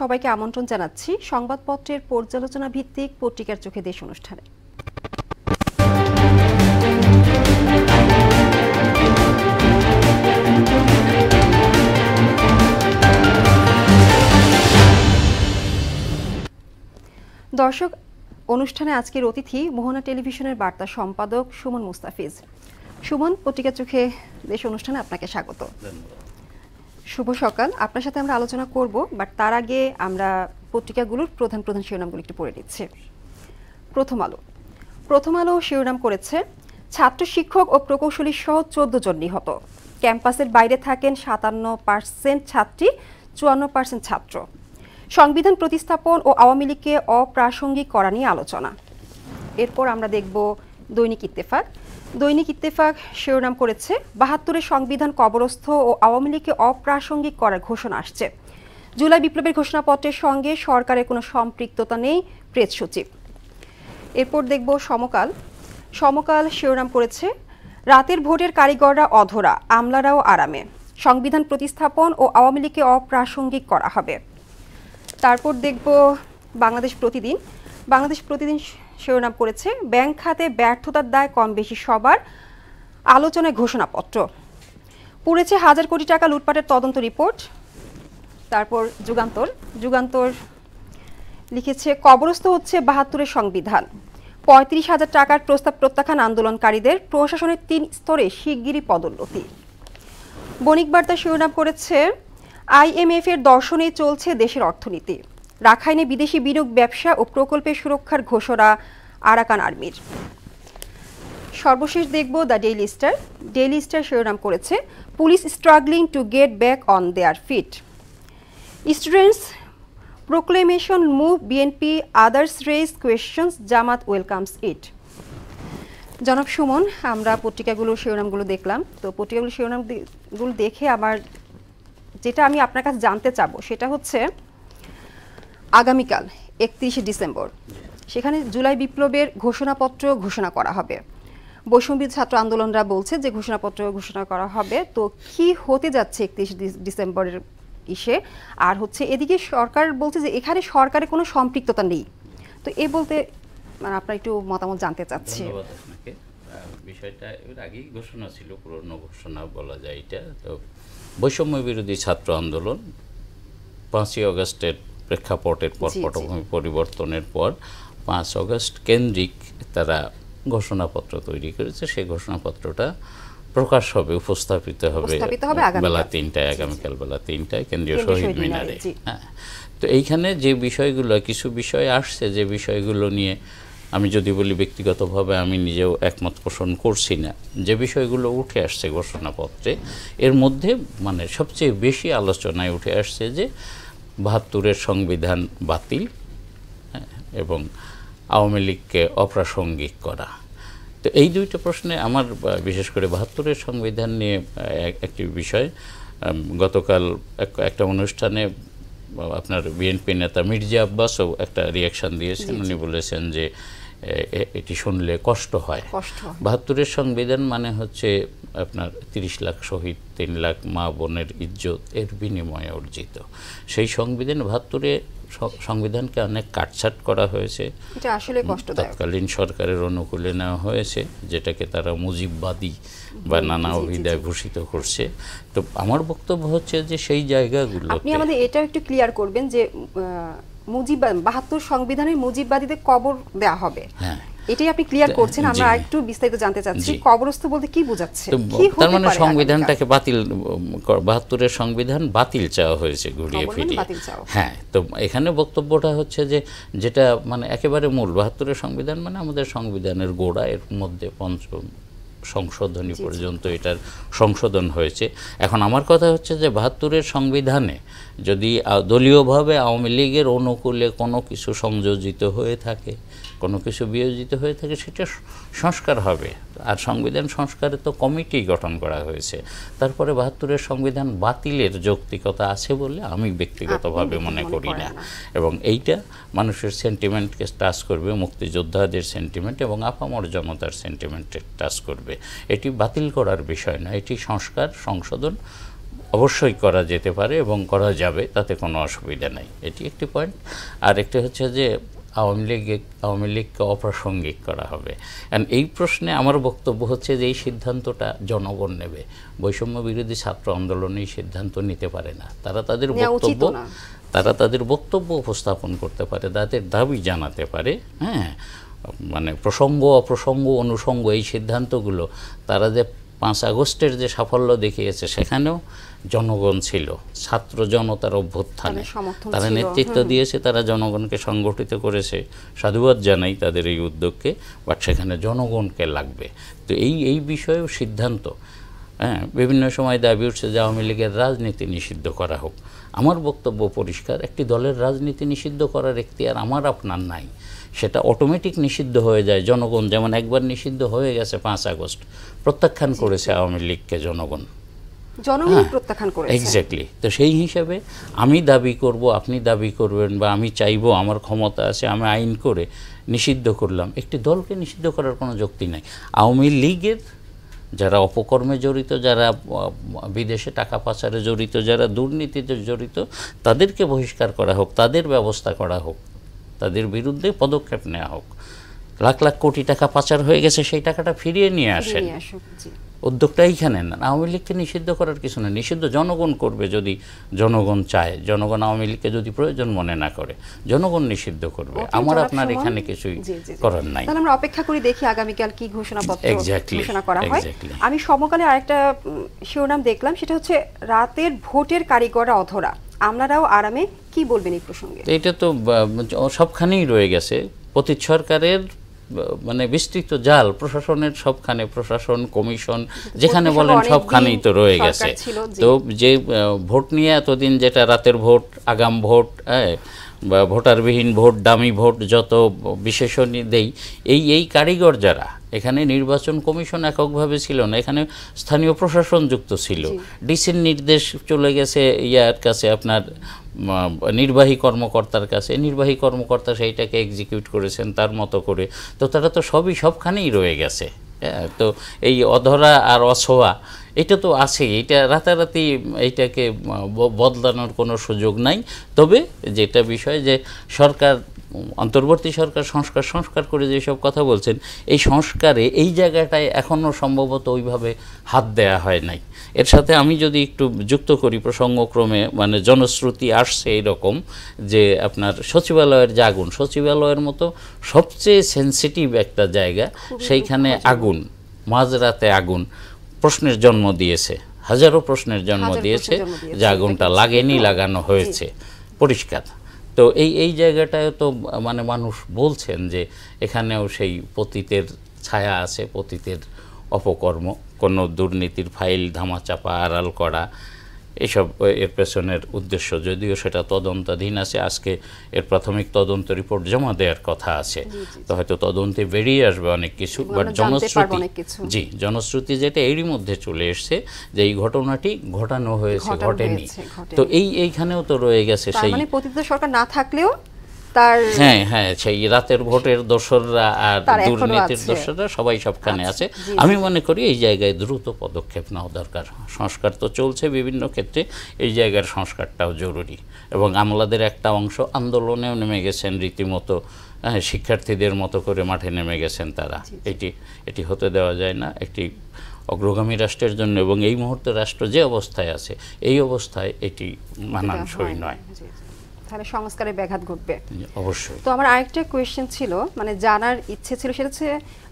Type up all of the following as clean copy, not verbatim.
সবাইকে আমন্ত্রণ জানাচ্ছি সংবাদপত্রের পর্যালোচনা ভিত্তিক পত্রিকার চোখে দেশ অনুষ্ঠানে। দর্শক, অনুষ্ঠানে আজকের অতিথি মোহনা টেলিভিশনের বার্তা সম্পাদক সুমন মুস্তাফিজ। সুমন, পত্রিকার চোখে দেশ অনুষ্ঠানে আপনাকে স্বাগত। শুভ সকাল। আপনার সাথে আমরা আলোচনা করব, বাট তার আগে আমরা পত্রিকাগুলোর প্রধান শিরোনামগুলো একটু পড়ে নিচ্ছি। প্রথম আলো শিরোনাম করেছে, ছাত্র শিক্ষক ও প্রকৌশলী সহ 14 জন নিহত। ক্যাম্পাসের বাইরে থাকেন 57% ছাত্রী, 54% ছাত্র। সংবিধান প্রতিস্থাপন ও আওয়ামী লীগকে অপ্রাসঙ্গিক করা নিয়ে আলোচনা। এরপর আমরা দেখব দৈনিক ইত্তেফাক শিরোনাম করেছে, 72-এর সংবিধান কবরস্থ ও আওয়ামী লীগকে অপ্রাসঙ্গিক করার ঘোষণা আসছে। জুলাই বিপ্লবের ঘোষণাপত্রের সঙ্গে সরকারের কোনো সম্পৃক্ততা নেই, প্রেস সচিব। এরপর দেখব সমকাল শিরোনাম করেছে, রাতের ভোটের কারিগররা অধরা, আমলারাও আরামে। সংবিধান প্রতিস্থাপন ও আওয়ামী লীগকে অপ্রাসঙ্গিক করা হবে। তারপর দেখব বাংলাদেশ প্রতিদিন শিরোনাম করেছে, ব্যাংক খাতে ব্যর্থতার দায় কম বেশি সবার, আলোচনায় ঘোষণাপত্র। পুড়েছে হাজার কোটি টাকা লুটপাটের তদন্ত রিপোর্ট। তারপর যুগান্তর লিখেছে, কবরস্থ হচ্ছে 72-এর সংবিধান, 35,000 টাকার প্রস্তাব প্রত্যাখ্যান আন্দোলনকারীদের, প্রশাসনের 3 স্তরে শিগগিরই পদোন্নতি। বণিক বার্তা শিরোনাম করেছে, IMF এর দর্শনে চলছে দেশের অর্থনীতি, রাখাইনে বিদেশি বিনিয়োগ, ব্যবসা ও প্রকল্পের সুরক্ষার ঘোষণা আরাকান আর্মির। সর্বশেষ দেখব দ্য ডেইলি স্টার শিরোনাম করেছে, police struggling to get back on their feet. Students proclamation move BNP, others raise questions, Jamaat welcomes it. জনাব সুমন, আমরা পত্রিকাগুলোর শিরোনামগুলো দেখলাম। তো পত্রিকাগুলোর শিরোনামগুলো দেখে যেটা আমি আপনার কাছে জানতে চাবো সেটা হচ্ছে, আগামীকাল 31শে ডিসেম্বর সেখানে জুলাই বিপ্লবের ঘোষণাপত্র ঘোষণা করা হবে। বৈষম্যবিরোধী ছাত্র আন্দোলনরা বলছে যে ঘোষণাপত্র ঘোষণা করা হবে। তো কি হতে যাচ্ছে 31শে ডিসেম্বরের ইসে? আর হচ্ছে এদিকে সরকার বলছে যে এখানে সরকারের কোনো সম্পৃক্ততা নেই। তো বলতে মানে আপনার একটু মতামত জানতে চাচ্ছি। ধন্যবাদ আপনাকে। বিষয়টা এর আগেই ঘোষণা ছিল, পুরনো ঘোষণা বলা যায় এটা। তো বৈষম্য বিরোধী ছাত্র আন্দোলন 5ই আগস্টের প্রেক্ষাপটের পর, পটভূমি পরিবর্তনের পর 5 আগস্ট কেন্দ্রিক তারা ঘোষণাপত্র তৈরি করেছে। সেই ঘোষণাপত্রটা প্রকাশ হবে, উপস্থাপিত হবে বেলা 3টায়, আগামীকাল বেলা 3টায় কেন্দ্রীয় শহীদ মিনারে। হ্যাঁ, তো এইখানে যে বিষয়গুলো, কিছু বিষয় আসছে, যে বিষয়গুলো নিয়ে আমি যদি বলি ব্যক্তিগতভাবে আমি নিজেও একমত পোষণ করছি না, যে বিষয়গুলো উঠে আসছে ঘোষণাপত্রে, এর মধ্যে মানে সবচেয়ে বেশি আলোচনায় উঠে আসছে যে 72-এর সংবিধান বাতিল এবং আওয়ামী লীগকে অপ্রাসঙ্গিক করা। তো এই দুইটা প্রশ্নে আমার বিশেষ করে 72-এর সংবিধান নিয়ে একটি বিষয়, গতকাল একটা অনুষ্ঠানে আপনার বিএনপি নেতা মির্জা আব্বাসও একটা রিয়াকশান দিয়েছেন। উনি বলেছেন যে এটি শুনলে কষ্ট হয়। 72-এর সংবিধান মানে হচ্ছে আপনার 30 লাখ শহীদ, 3 লাখ মা বোনের ইজ্জত এর বিনিময়ে অর্জিত সেই সংবিধান। 72-এ সংবিধানকে অনেক কাটছাট করা হয়েছে, এটা আসলে কষ্টদায়ক। তৎকালীন সরকারের অনুকূলে নেওয়া হয়েছে, যেটাকে তারা মুজিববাদী বা নানা অভিধায় ভূষিত করছে। তো আমার বক্তব্য হচ্ছে যে সেই জায়গাগুলো আপনি আমাদের এটাও একটু ক্লিয়ার করবেন যে 72 সংবিধানের মুজিববাদীদের কবর দেওয়া হবে। হ্যাঁ, এটাই আপনি ক্লিয়ার করছেন। আমরা একটু বিস্তারিত জানতে চাচ্ছি, কবরস্থ বলতে কি বোঝাচ্ছে? তার মানে সংবিধানটাকে বাতিল, 72-এর সংবিধান বাতিল চাওয়া হয়েছে ঘুরিয়ে ফিরিয়ে। হ্যাঁ, তো এখানে বক্তব্যটা হচ্ছে যে যেটা মানে একেবারে মূল 72-এর সংবিধান মানে আমাদের সংবিধানের গোড়া, এর মধ্যে 5ম সংশোধনী পর্যন্ত এটার সংশোধন হয়েছে। এখন আমার কথা হচ্ছে যে 72-এর সংবিধানে যদি দলীয়ভাবে আওয়ামী লীগের অনুকূলে কোনো কিছু সংযোজিত হয়ে থাকে, কোনো কিছু বিয়োজিত হয়ে থাকে, সেটা সংস্কার হবে। আর সংবিধান সংস্কারে তো কমিটি গঠন করা হয়েছে। তারপরে 72-এর সংবিধান বাতিলের যৌক্তিকতা আছে বলে আমি ব্যক্তিগতভাবে মনে করি না। এবং এইটা মানুষের সেন্টিমেন্টকে টাচ করবে, মুক্তিযোদ্ধাদের সেন্টিমেন্ট এবং আপামর জনতার সেন্টিমেন্টে টাচ করবে। এটি বাতিল করার বিষয় না, এটি সংস্কার, সংশোধন অবশ্যই করা যেতে পারে এবং করা যাবে, তাতে কোনো অসুবিধা নাই। এটি একটি পয়েন্ট। আর একটি হচ্ছে যে আওয়ামী লীগকে অপ্রাসঙ্গিক করা হবে। অ্যান্ড এই প্রশ্নে আমার বক্তব্য হচ্ছে যে এই সিদ্ধান্তটা জনগণ নেবে। বৈষম্য বিরোধী ছাত্র আন্দোলন এই সিদ্ধান্ত নিতে পারে না। তারা তাদের বক্তব্য উপস্থাপন করতে পারে, তাদের দাবি জানাতে পারে, হ্যাঁ, মানে প্রসঙ্গ অপ্রসঙ্গ অনুষঙ্গ এই সিদ্ধান্তগুলো তারা যে 5 আগস্টের যে সাফল্য দেখিয়েছে সেখানেও জনগণ ছিল, ছাত্র জনতার অভ্যুত্থানে তারা নেতৃত্ব দিয়েছে, তারা জনগণকে সংগঠিত করেছে। সাধুবাদ জানাই তাদের এই উদ্যোগকে, বাট সেখানে জনগণকে লাগবে। তো এই বিষয়েও সিদ্ধান্ত, হ্যাঁ, বিভিন্ন সময় দাবি উঠছে যে আওয়ামী লীগের রাজনীতি নিষিদ্ধ করা হোক। আমার বক্তব্য পরিষ্কার, একটি দলের রাজনীতি নিষিদ্ধ করার এখতিয়ার আমার আপনার নাই, সেটা অটোমেটিক নিষিদ্ধ হয়ে যায়। জনগণ যেমন একবার নিষিদ্ধ হয়ে গেছে 5 আগস্ট, প্রত্যাখ্যান করেছে আওয়ামী লীগকে জনগণ প্রত্যাখ্যান করেছে। এক্স্যাক্টলি। তো সেই হিসাবে আমি দাবি করব, আপনি দাবি করবেন, বা আমি চাইবো, আমার ক্ষমতা আছে, আমি আইন করে নিষিদ্ধ করলাম, একটি দলকে নিষিদ্ধ করার কোনো যুক্তি নাই। আওয়ামী লীগের যারা অপকর্মে জড়িত, যারা বিদেশে টাকা পাচারে জড়িত, যারা দুর্নীতিতে জড়িত, তাদেরকে বহিষ্কার করা হোক, তাদের ব্যবস্থা করা হোক, তাদের বিরুদ্ধে পদক্ষেপ নেওয়া হোক। লাখ লাখ কোটি টাকা পাচার হয়ে গেছে, সেই টাকাটা ফিরিয়ে নিয়ে আসেন, উদ্যোগটা এইখানে না। আওয়ামী লীগকে নিষিদ্ধ করার কিছু না, নিষিদ্ধ জনগণ করবে যদি জনগণ চায়। জনগণ আওয়ামী লীগকে যদি প্রয়োজন মনে না করে, জনগণ নিষিদ্ধ করবে। আমার আপনার এখানে কিছুই করার নাই। তাহলে আমরা অপেক্ষা করি, দেখি আগামীকাল কি ঘোষণাপত্র ঘোষণা করা হয়। আমি সমকালে আরেকটা শিরোনাম দেখলাম, সেটা হচ্ছে রাতের ভোটের কারিগররা অধরা, আমলারাও আরামে। কি বলবেন এই প্রসঙ্গে? এটা তো সবখানেই রয়ে গেছে, পতিত সরকারের মানে বিস্তৃত জাল, প্রশাসনের সবখানে, প্রশাসন, কমিশন, যেখানে বলেন সবখানেই তো রয়ে গেছে। তো যে ভোট নিয়ে এতদিন, যেটা রাতের ভোট, আগাম ভোট, বা ভোটারবিহীন ভোট, ডামি ভোট, যত বিশেষণ দেই, এই কারিগর যারা, এখানে নির্বাচন কমিশন এককভাবে ছিল না, এখানে স্থানীয় প্রশাসন যুক্ত ছিল। ডিসির নির্দেশ চলে গেছে ইয়ার কাছে, আপনার নির্বাহী কর্মকর্তার কাছে, নির্বাহী কর্মকর্তা সেইটাকে এক্সিকিউট করেছেন তার মতো করে। তো তারা তো সবখানেই রয়ে গেছে। তো এই অধরা আর অছোয়া এটা তো আছে, এটা রাতারাতি এইটাকে বদলানোর কোনো সুযোগ নাই। তবে যেটা বিষয় যে সরকার, অন্তর্বর্তী সরকার সংস্কার করে যেসব কথা বলছেন, এই সংস্কারে এই জায়গাটায় এখনও সম্ভবত ওইভাবে হাত দেয়া হয় নাই। এর সাথে আমি যদি একটু যুক্ত করি প্রসঙ্গক্রমে, মানে জনশ্রুতি আসছে এইরকম যে আপনার সচিবালয়ের যে আগুন, সচিবালয়ের মতো সবচেয়ে সেন্সিটিভ একটা জায়গা, সেইখানে আগুন, মাঝরাতে আগুন প্রশ্নের জন্ম দিয়েছে, হাজারো প্রশ্নের জন্ম দিয়েছে যে আগুনটা লাগেনি, লাগানো হয়েছে পরিষ্কার। তো এই জায়গাটায় তো মানে মানুষ বলছেন যে এখানেও সেই পতিতের ছায়া আছে, পতিতের অপকর্ম, কোনো দুর্নীতির ফাইল ধামাচাপা আড়াল করা, এসব এর পেছনের উদ্দেশ্য। যদিও সেটা তদন্তাধীন আছে, আজকে এর প্রাথমিক তদন্ত রিপোর্ট জমা দেওয়ার কথা আছে, তো হয়তো তদন্তে বেরিয়ে আসবে অনেক কিছু। বাট জনশ্রুতি যেটা এরই মধ্যে চলে এসছে যে এই ঘটনাটি ঘটানো হয়েছে, ঘটেনি। তো এইখানেও তো রয়ে গেছে সেই, মানে পতিত সরকার না থাকলেও তার, হ্যাঁ, সেই রাতের ভোটের দোসররা আর দুর্নীতির দোসররা সবাই সবখানে আছে। আমি মনে করি এই জায়গায় দ্রুত পদক্ষেপ নেওয়া দরকার। সংস্কার তো চলছে বিভিন্ন ক্ষেত্রে, এই জায়গার সংস্কারটাও জরুরি। এবং আমলাদের একটা অংশ আন্দোলনেও নেমে গেছেন রীতিমতো, শিক্ষার্থীদের মতো করে মাঠে নেমে গেছেন তারা। এটি হতে দেওয়া যায় না একটি অগ্রগামী রাষ্ট্রের জন্য। এবং এই মুহূর্তে রাষ্ট্র যে অবস্থায় আছে, এই অবস্থায় এটি মানানসই নয়। তাহলে সংস্কারের ব্যাঘাত ঘটবে অবশ্যই। তো আমার আরেকটা কোয়েশ্চেন ছিল, মানে জানার ইচ্ছে ছিল, সেটা হচ্ছে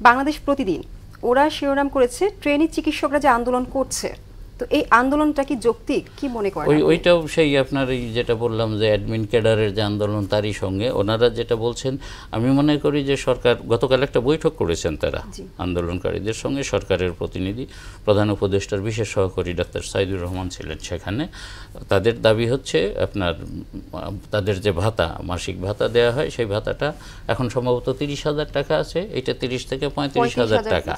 বাংলাদেশ প্রতিদিন ওরা শিরোনাম করেছে ট্রেনি চিকিৎসকরা যে আন্দোলন করছে, তো এই আন্দোলনটা কি যৌক্তিক, কি মনে করেন? ওইটাও সেই আপনার এই যেটা বললাম যে অ্যাডমিন ক্যাডারের যে আন্দোলন, তারই সঙ্গে ওনারা যেটা বলছেন, আমি মনে করি যে সরকার গতকাল একটা বৈঠক করেছেন তারা আন্দোলনকারীদের সঙ্গে, সরকারের প্রতিনিধি, প্রধান উপদেষ্টার বিশেষ সহকারী ডাক্তার সাইদুর রহমান ছিলেন সেখানে। তাদের দাবি হচ্ছে আপনার তাদের যে ভাতা, মাসিক ভাতা দেওয়া হয়, সেই ভাতাটা এখন সম্ভবত 30,000 টাকা আছে, এটা 30 থেকে 35,000 টাকা।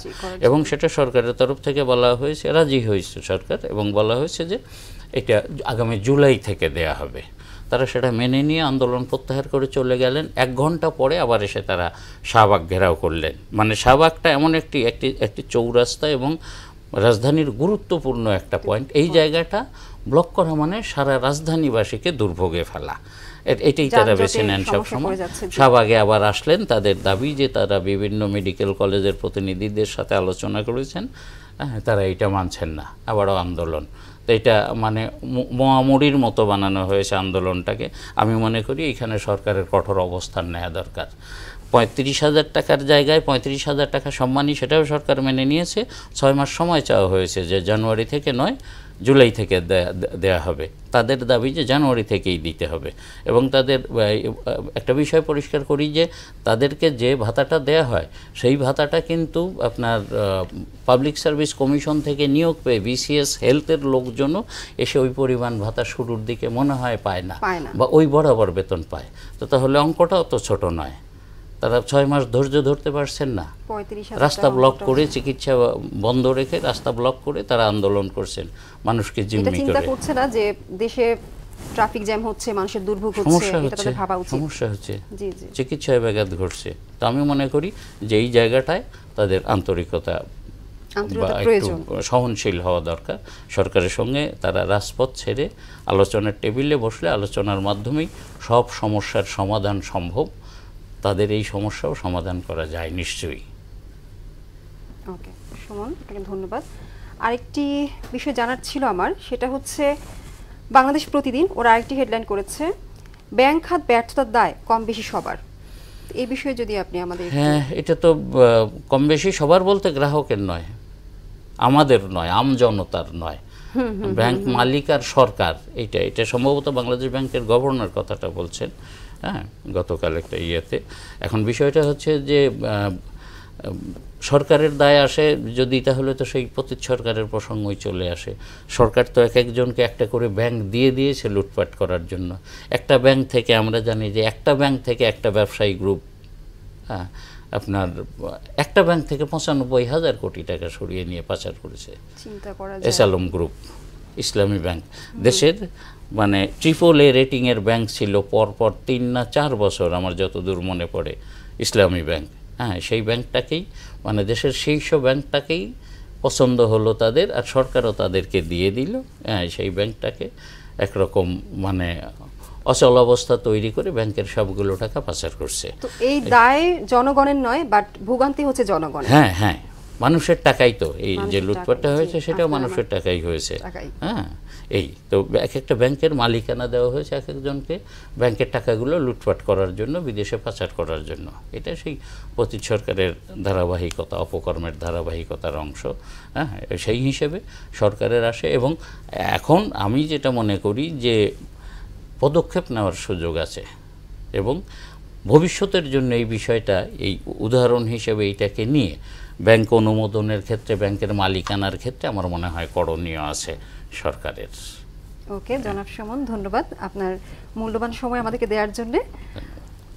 এবং সেটা সরকারের তরফ থেকে বলা হয়েছে, রাজি হয়েছে সরকার, এবং বলা হয়েছে যে এটা আগামী জুলাই থেকে দেয়া হবে। তারা সেটা মেনে নিয়ে আন্দোলন প্রত্যাহার করে চলে গেলেন। 1 ঘন্টা পরে আবার এসে তারা শাহবাগ ঘেরাও করলেন। মানে শাহবাগটা এমন একটি চৌরাস্তা এবং রাজধানীর গুরুত্বপূর্ণ একটা পয়েন্ট, এই জায়গাটা ব্লক করা মানে সারা রাজধানীবাসীকে দুর্ভোগে ফেলা। এটাই তারা বেছে নেন সবসময়। শাহবাগে আবার আসলেন, তাদের দাবি যে তারা বিভিন্ন মেডিকেল কলেজের প্রতিনিধিদের সাথে আলোচনা করেছেন, তারা এটা মানছেন না, আবারও আন্দোলন। তো এটা মানে মোয়ামুড়ির মতো বানানো হয়েছে আন্দোলনটাকে। আমি মনে করি এখানে সরকারের কঠোর অবস্থান নেওয়া দরকার। 35,000 টাকার জায়গায় 35,000 টাকা সম্মানী, সেটাও সরকার মেনে নিয়েছে। 6 মাস সময় চাওয়া হয়েছে, যে জানুয়ারি থেকে নয় জুলাই থেকে দেয়া হবে। তাদের দাবি যে জানুয়ারি থেকেই দিতে হবে। এবং তাদের একটা বিষয় পরিষ্কার করি, যে তাদেরকে যে ভাতাটা দেয়া হয় সেই ভাতাটা কিন্তু আপনার পাবলিক সার্ভিস কমিশন থেকে নিয়োগ পেয়ে বিসিএস হেলথের লোকজনও এসে ওই পরিমাণ ভাতা শুরুর দিকে মনে হয় পায় না, বা ওই বরাবর বেতন পায়। তো তাহলে অঙ্কটাও তো ছোট নয়। তারা 6 মাস ধৈর্য ধরতে পারছেন না, রাস্তা ব্লক করে, চিকিৎসা বন্ধ রেখে রাস্তা ব্লক করে তারা আন্দোলন করছেন মানুষকে জিম্মি করে। চিন্তা করছে না যে দেশে ট্রাফিক জ্যাম হচ্ছে, মানুষের দুর্ভোগ হচ্ছে, এটা তাদের ভাবা উচিত। সমস্যা হচ্ছে, চিকিৎসায় ব্যাঘাত ঘটছে। তো আমি মনে করি যে এই জায়গাটায় তাদের আন্তরিকতা বা একটু সহনশীল হওয়া দরকার। সরকারের সঙ্গে তারা রাজপথ ছেড়ে আলোচনার টেবিলে বসলে আলোচনার মাধ্যমেই সব সমস্যার সমাধান সম্ভব। তাদের এই সমস্যাও সমাধান করা যায় নিশ্চয়ই। ওকে সুমন, আপনাকে ধন্যবাদ। আরেকটি বিষয় জানার ছিল আমার, সেটা হচ্ছে বাংলাদেশ প্রতিদিন ওরা আরেকটি হেডলাইন করেছে, ব্যাংক খাত ব্যর্থতার দায় কম বেশি সবার। এই বিষয়ে যদি আপনি আমাদের। হ্যাঁ, এটা তো কম বেশি সবার বলতে গ্রাহকের নয়, আমাদের নয়, আমজনতার নয়, ব্যাংক মালিক আর সরকার। এটা সম্ভবত বাংলাদেশ ব্যাংকের গভর্নর কথাটা বলছেন, হ্যাঁ, গতকাল একটা ইয়েতে। এখন বিষয়টা হচ্ছে যে সরকারের দায় আসে যদি, তাহলে তো সেই পতিত সরকারের প্রসঙ্গই চলে আসে। সরকার তো এক একজনকে একটা করে ব্যাংক দিয়ে দিয়েছে লুটপাট করার জন্য। একটা ব্যাংক থেকে আমরা জানি যে একটা ব্যাংক থেকে একটা ব্যবসায়ী গ্রুপ, হ্যাঁ, আপনার একটা ব্যাংক থেকে 95,000 কোটি টাকা সরিয়ে নিয়ে পাচার করেছে। এস আলম গ্রুপ, ইসলামী ব্যাংক, দেশের মানে AAA রেটিংয়ের ব্যাংক ছিল পরপর 3 না 4 বছর, আমার যতদূর মনে পড়ে, ইসলামী ব্যাংক। হ্যাঁ, সেই ব্যাংকটাকেই মানে দেশের শীর্ষ ব্যাংকটাকেই পছন্দ হলো তাদের, আর সরকারও তাদেরকে দিয়ে দিল। হ্যাঁ, সেই ব্যাংকটাকে একরকম মানে অচল অবস্থা তৈরি করে ব্যাংকের সবগুলো টাকা পাচার করছে। তো এই দায় জনগণের নয়, বাট ভোগান্তি হচ্ছে জনগণের। হ্যাঁ হ্যাঁ, মানুষের টাকাই তো, এই যে লুটপাটটা হয়েছে সেটাও মানুষের টাকাই হয়েছে। হ্যাঁ, এই তো এক একটা ব্যাংকের মালিকানা দেওয়া হয়েছে এক একজনকে, ব্যাংকের টাকাগুলো লুটপাট করার জন্য, বিদেশে পাচার করার জন্য। এটা সেই পতিত সরকারের ধারাবাহিকতা, অপকর্মের ধারাবাহিকতার অংশ। হ্যাঁ, সেই হিসেবে সরকারের আসে। এবং এখন আমি যেটা মনে করি যে পদক্ষেপ নেওয়ার সুযোগ আছে, এবং ভবিষ্যতের জন্য এই বিষয়টা, এই উদাহরণ হিসেবে এইটাকে নিয়ে ব্যাংক অনুমোদনের ক্ষেত্রে, ব্যাংকের মালিকানার ক্ষেত্রে আমার মনে হয় করণীয় আছে সরকারের। ওকে, জনাব সুমন, ধন্যবাদ আপনার মূল্যবান সময় আমাদেরকে দেওয়ার জন্য।